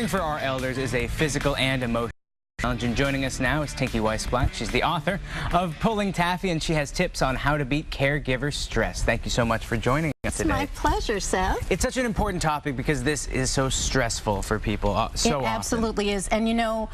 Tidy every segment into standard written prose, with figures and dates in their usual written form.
Caring for our elders is a physical and emotional challenge, and joining us now is Tinky Weisblat. She's the author of Pulling Taffy, and she has tips on how to beat caregiver stress. Thank you so much for joining us today. It's my pleasure, Seth. It's such an important topic because this is so stressful for people so often. It absolutely is. And you know,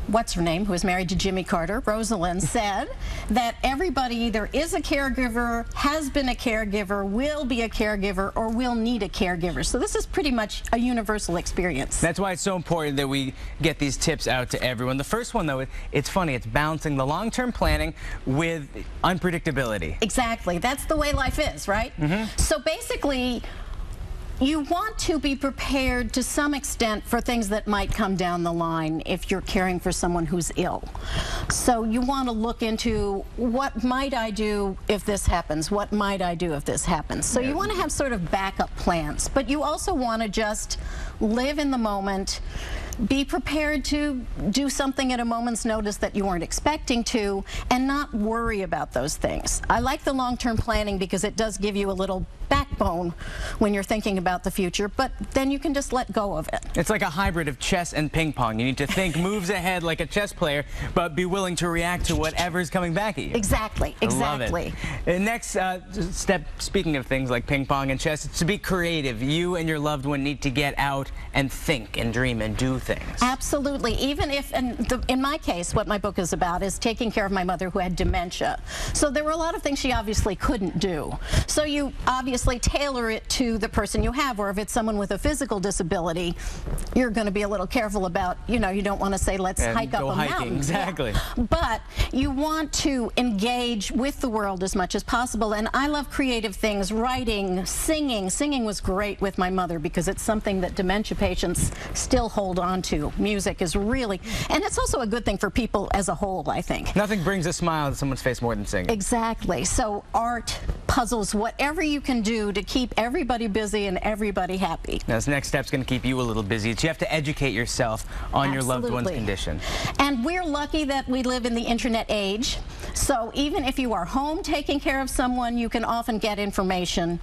what's her name, who was married to Jimmy Carter, Rosalind, said that everybody either is a caregiver, has been a caregiver, will be a caregiver, or will need a caregiver. So this is pretty much a universal experience. That's why it's so important that we get these tips out to everyone. The first one, though, it's funny. It's balancing the long-term planning with unpredictability. Exactly. That's the way life is, right? So basically, you want to be prepared to some extent for things that might come down the line if you're caring for someone who's ill. So you want to look into, what might I do if this happens? What might I do if this happens? So you want to have sort of backup plans, but you also want to just live in the moment, be prepared to do something at a moment's notice that you weren't expecting to, and not worry about those things. I like the long-term planning because it does give you a little backbone when you're thinking about the future, but then you can just let go of it. It's like a hybrid of chess and ping pong. You need to think moves ahead like a chess player, but be willing to react to whatever's coming back at you. Exactly, exactly. Love it. The next step, speaking of things like ping pong and chess, it's to be creative. You and your loved one need to get out and think and dream and do things. Absolutely. Even if, in my case, what my book is about is taking care of my mother who had dementia. So there were a lot of things she obviously couldn't do. So you obviously tailor it to the person you have, or if it's someone with a physical disability, you're going to be a little careful about, you know, you don't want to say, let's hike up a mountain. Exactly. Yeah. But you want to engage with the world as much as possible, and I love creative things, writing, singing. Singing was great with my mother because it's something that dementia patients still hold on to. Music is really, and it's also a good thing for people as a whole, I think. Nothing brings a smile to someone's face more than singing. Exactly. So art, puzzles, whatever you can do to keep everybody busy and everybody happy. Now, this next step's going to keep you a little busy. You have to educate yourself on your loved one's condition. And we're lucky that we live in the internet age. So even if you are home taking care of someone, you can often get information.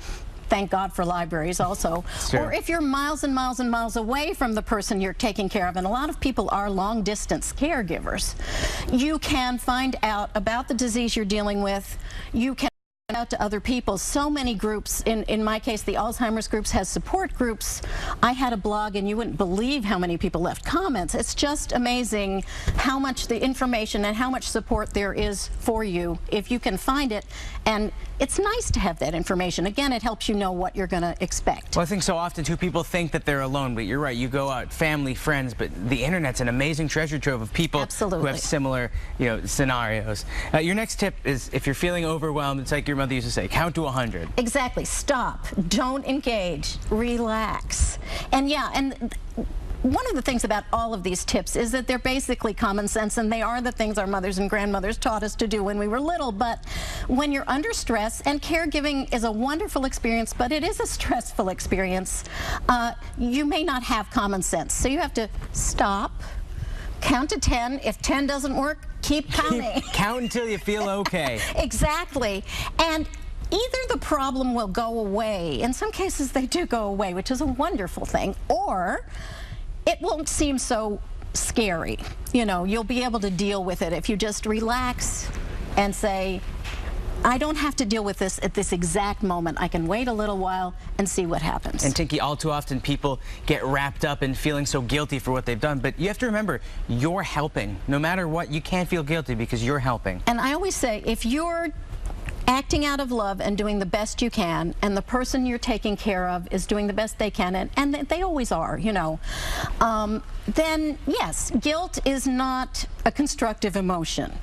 Thank God for libraries also. Or if you're miles and miles and miles away from the person you're taking care of, and a lot of people are long-distance caregivers, you can find out about the disease you're dealing with. You can out to other people. So many groups, in my case the Alzheimer's groups has support groups. I had a blog and you wouldn't believe how many people left comments. It's just amazing how much the information and how much support there is for you if you can find it, and it's nice to have that information. Again, it helps you know what you're going to expect. Well, I think so often too people think that they're alone, but you're right, you go out, family, friends, but the internet's an amazing treasure trove of people who have similar, scenarios. Your next tip is, if you're feeling overwhelmed, it's like your mother used to say, count to 100. Exactly. Stop. Don't engage. Relax. And yeah, and one of the things about all of these tips is that they're basically common sense, and they are the things our mothers and grandmothers taught us to do when we were little. But when you're under stress, and caregiving is a wonderful experience, but it is a stressful experience, you may not have common sense. So you have to stop, count to 10. If 10 doesn't work, keep counting. Count until you feel okay. Exactly. And either the problem will go away, in some cases they do go away, which is a wonderful thing, or it won't seem so scary. You know, you'll be able to deal with it if you just relax and say, I don't have to deal with this at this exact moment. I can wait a little while and see what happens. And Tinky, all too often people get wrapped up in feeling so guilty for what they've done, but you have to remember, you're helping. No matter what, you can't feel guilty because you're helping. And I always say, if you're acting out of love and doing the best you can, and the person you're taking care of is doing the best they can, and they always are, you know, then yes, guilt is not a constructive emotion.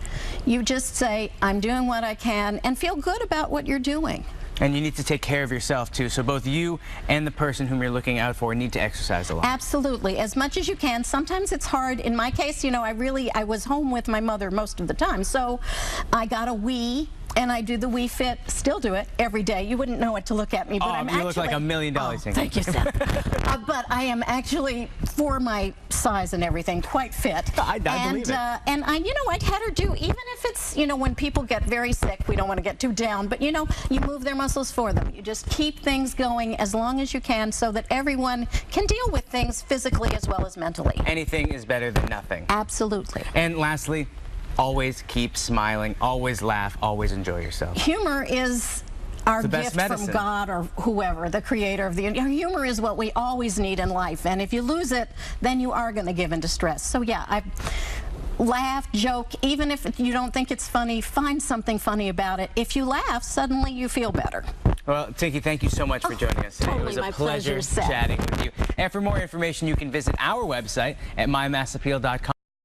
You just say, I'm doing what I can, and feel good about what you're doing. And you need to take care of yourself too, so both you and the person whom you're looking out for need to exercise a lot. Absolutely, as much as you can. Sometimes it's hard. In my case, you know, I was home with my mother most of the time, so I got a Wii, and I do the Wii Fit, still do it every day. You wouldn't know it to look at me, but you look like $1 million. Thank you, Seth. But I am actually, for my size and everything, quite fit. I believe it. And I'd had her do, even if it's, when people get very sick, we don't want to get too down, but you move their muscles for them. You just keep things going as long as you can so that everyone can deal with things physically as well as mentally. Anything is better than nothing. Absolutely. And lastly, always keep smiling, always laugh, always enjoy yourself. Humor is our gift from God or whoever, the creator of the universe. Humor is what we always need in life, and if you lose it, then you are going to give into stress. So yeah, I laugh, joke, even if you don't think it's funny, find something funny about it. If you laugh, suddenly you feel better. Well, Tinky, thank you so much for joining us today. Totally, it was a pleasure chatting with you. And for more information, you can visit our website at mymassappeal.com.